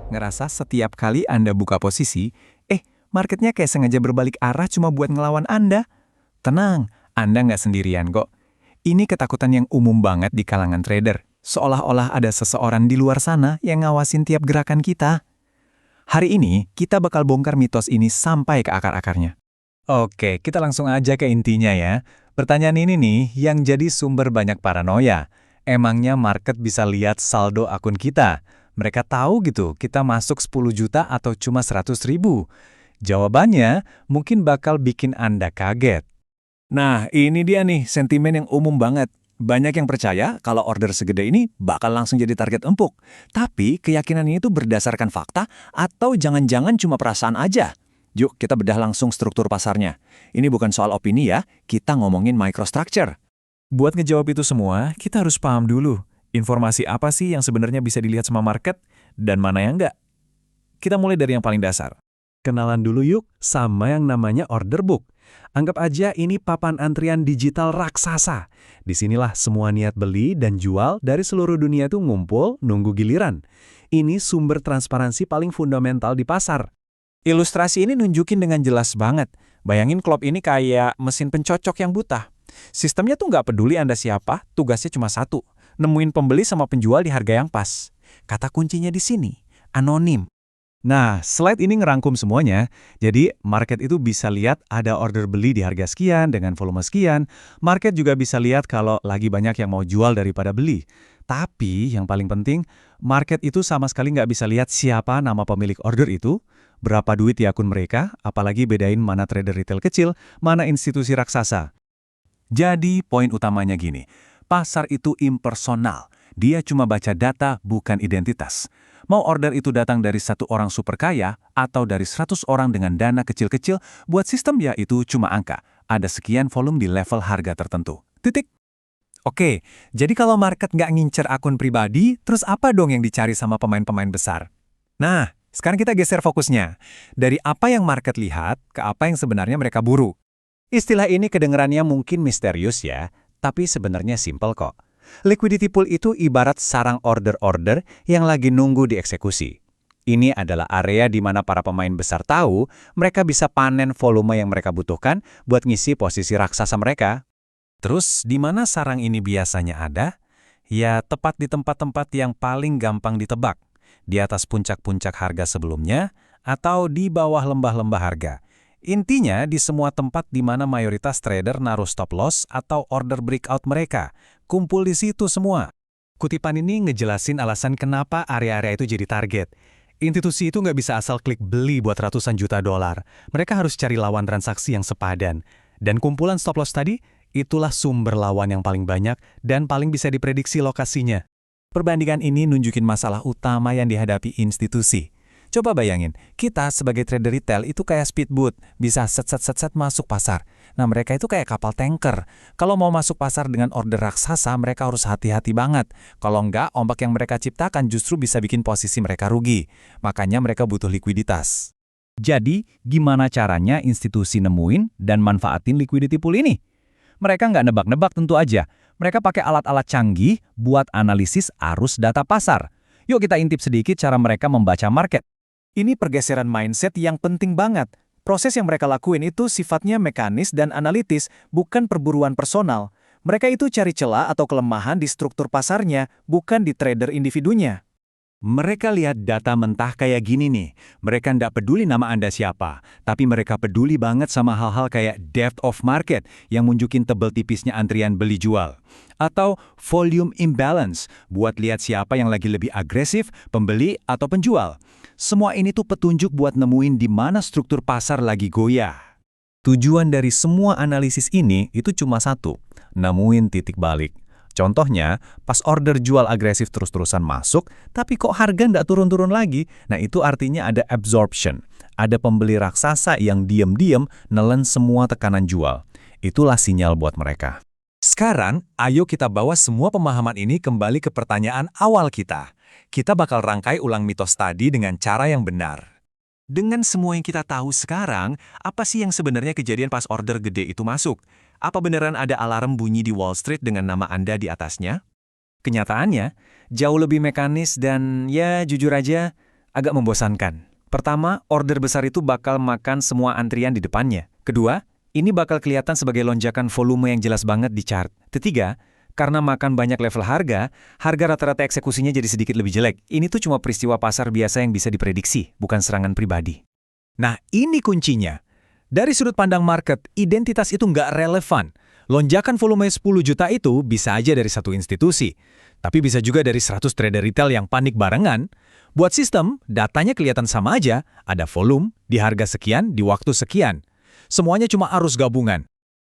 Ngerasa setiap kali Anda buka posisi, marketnya kayak sengaja berbalik arah cuma buat ngelawan Anda? Tenang, Anda nggak sendirian kok. Ini ketakutan yang umum banget di kalangan trader. Seolah-olah ada seseorang di luar sana yang ngawasin tiap gerakan kita. Hari ini, kita bakal bongkar mitos ini sampai ke akar-akarnya. Oke, kita langsung aja ke intinya ya. Pertanyaan ini nih yang jadi sumber banyak paranoia. Emangnya market bisa lihat saldo akun kita? Mereka tahu gitu, kita masuk 10 juta atau cuma 100 ribu? Jawabannya mungkin bakal bikin Anda kaget. Nah, ini dia nih sentimen yang umum banget. Banyak yang percaya kalau order segede ini bakal langsung jadi target empuk. Tapi keyakinan ini tuh berdasarkan fakta atau jangan-jangan cuma perasaan aja. Yuk kita bedah langsung struktur pasarnya. Ini bukan soal opini ya, kita ngomongin microstructure. Buat ngejawab itu semua, kita harus paham dulu. Informasi apa sih yang sebenarnya bisa dilihat sama market dan mana yang enggak? Kita mulai dari yang paling dasar. Kenalan dulu yuk sama yang namanya order book. Anggap aja ini papan antrian digital raksasa. Disinilah semua niat beli dan jual dari seluruh dunia tuh ngumpul nunggu giliran. Ini sumber transparansi paling fundamental di pasar. Ilustrasi ini nunjukin dengan jelas banget. Bayangin klub ini kayak mesin pencocok yang buta. Sistemnya tuh nggak peduli Anda siapa, tugasnya cuma satu. Nemuin pembeli sama penjual di harga yang pas. Kata kuncinya di sini, anonim. Nah, slide ini ngerangkum semuanya. Jadi, market itu bisa lihat ada order beli di harga sekian dengan volume sekian. Market juga bisa lihat kalau lagi banyak yang mau jual daripada beli. Tapi, yang paling penting, market itu sama sekali nggak bisa lihat siapa nama pemilik order itu, berapa duit di akun mereka, apalagi bedain mana trader retail kecil, mana institusi raksasa. Jadi, poin utamanya gini, pasar itu impersonal. Dia cuma baca data, bukan identitas. Mau order itu datang dari satu orang super kaya atau dari 100 orang dengan dana kecil-kecil, buat sistem ya itu cuma angka. Ada sekian volume di level harga tertentu. Titik. Oke, jadi kalau market nggak ngincer akun pribadi, terus apa dong yang dicari sama pemain-pemain besar? Nah, sekarang kita geser fokusnya. Dari apa yang market lihat ke apa yang sebenarnya mereka buru. Istilah ini kedengarannya mungkin misterius ya, tapi sebenarnya simpel kok. Liquidity pool itu ibarat sarang order-order yang lagi nunggu dieksekusi. Ini adalah area di mana para pemain besar tahu mereka bisa panen volume yang mereka butuhkan buat ngisi posisi raksasa mereka. Terus, di mana sarang ini biasanya ada? Ya, tepat di tempat-tempat yang paling gampang ditebak. Di atas puncak-puncak harga sebelumnya, atau di bawah lembah-lembah harga. Intinya, di semua tempat di mana mayoritas trader naruh stop loss atau order breakout mereka, kumpul di situ semua. Kutipan ini ngejelasin alasan kenapa area-area itu jadi target. Institusi itu nggak bisa asal klik beli buat ratusan juta dolar. Mereka harus cari lawan transaksi yang sepadan. Dan kumpulan stop loss tadi, itulah sumber lawan yang paling banyak dan paling bisa diprediksi lokasinya. Perbandingan ini nunjukin masalah utama yang dihadapi institusi. Coba bayangin, kita sebagai trader retail itu kayak speedboat, bisa set masuk pasar. Nah, mereka itu kayak kapal tanker. Kalau mau masuk pasar dengan order raksasa, mereka harus hati-hati banget. Kalau enggak, ombak yang mereka ciptakan justru bisa bikin posisi mereka rugi. Makanya mereka butuh likuiditas. Jadi, gimana caranya institusi nemuin dan manfaatin liquidity pool ini? Mereka nggak nebak-nebak tentu aja. Mereka pakai alat-alat canggih buat analisis arus data pasar. Yuk kita intip sedikit cara mereka membaca market. Ini pergeseran mindset yang penting banget. Proses yang mereka lakuin itu sifatnya mekanis dan analitis, bukan perburuan personal. Mereka itu cari celah atau kelemahan di struktur pasarnya, bukan di trader individunya. Mereka lihat data mentah kayak gini nih. Mereka nggak peduli nama Anda siapa, tapi mereka peduli banget sama hal-hal kayak depth of market yang nunjukin tebel tipisnya antrian beli jual. Atau volume imbalance, buat lihat siapa yang lagi lebih agresif, pembeli atau penjual. Semua ini tuh petunjuk buat nemuin di mana struktur pasar lagi goyah. Tujuan dari semua analisis ini itu cuma satu, nemuin titik balik. Contohnya, pas order jual agresif terus-terusan masuk, tapi kok harga nggak turun-turun lagi? Nah, itu artinya ada absorption. Ada pembeli raksasa yang diam-diam nelen semua tekanan jual. Itulah sinyal buat mereka. Sekarang, ayo kita bawa semua pemahaman ini kembali ke pertanyaan awal kita. Kita bakal rangkai ulang mitos tadi dengan cara yang benar. Dengan semua yang kita tahu sekarang, apa sih yang sebenarnya kejadian pas order gede itu masuk? Apa beneran ada alarm bunyi di Wall Street dengan nama Anda di atasnya? Kenyataannya, jauh lebih mekanis dan ya jujur aja, agak membosankan. Pertama, order besar itu bakal makan semua antrian di depannya. Kedua, ini bakal kelihatan sebagai lonjakan volume yang jelas banget di chart. Ketiga, karena makan banyak level harga, harga rata-rata eksekusinya jadi sedikit lebih jelek. Ini tuh cuma peristiwa pasar biasa yang bisa diprediksi, bukan serangan pribadi. Nah, ini kuncinya. Dari sudut pandang market, identitas itu nggak relevan. Lonjakan volume 10 juta itu bisa aja dari satu institusi, tapi bisa juga dari 100 trader retail yang panik barengan. Buat sistem, datanya kelihatan sama aja, ada volume, di harga sekian, di waktu sekian. Semuanya cuma arus gabungan.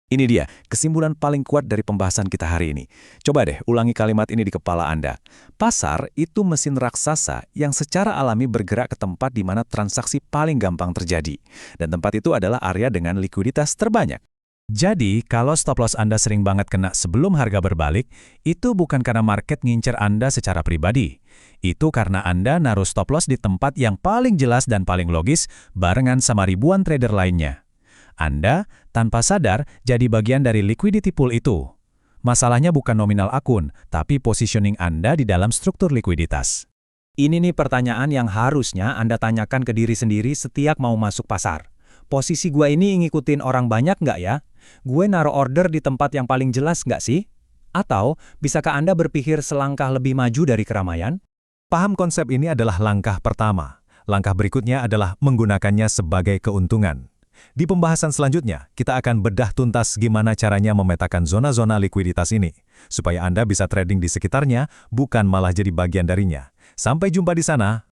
Ini dia, kesimpulan paling kuat dari pembahasan kita hari ini. Coba deh, ulangi kalimat ini di kepala Anda. Pasar itu mesin raksasa yang secara alami bergerak ke tempat di mana transaksi paling gampang terjadi. Dan tempat itu adalah area dengan likuiditas terbanyak. Jadi, kalau stop loss Anda sering banget kena sebelum harga berbalik, itu bukan karena market ngincer Anda secara pribadi. Itu karena Anda naruh stop loss di tempat yang paling jelas dan paling logis barengan sama ribuan trader lainnya. Anda, tanpa sadar, jadi bagian dari liquidity pool itu. Masalahnya bukan nominal akun, tapi positioning Anda di dalam struktur likuiditas. Ini nih pertanyaan yang harusnya Anda tanyakan ke diri sendiri setiap mau masuk pasar. Posisi gue ini ngikutin orang banyak nggak ya? Gue naruh order di tempat yang paling jelas nggak sih? Atau, bisakah Anda berpikir selangkah lebih maju dari keramaian? Paham konsep ini adalah langkah pertama. Langkah berikutnya adalah menggunakannya sebagai keuntungan. Di pembahasan selanjutnya, kita akan bedah tuntas gimana caranya memetakan zona-zona likuiditas ini, supaya Anda bisa trading di sekitarnya, bukan malah jadi bagian darinya. Sampai jumpa di sana.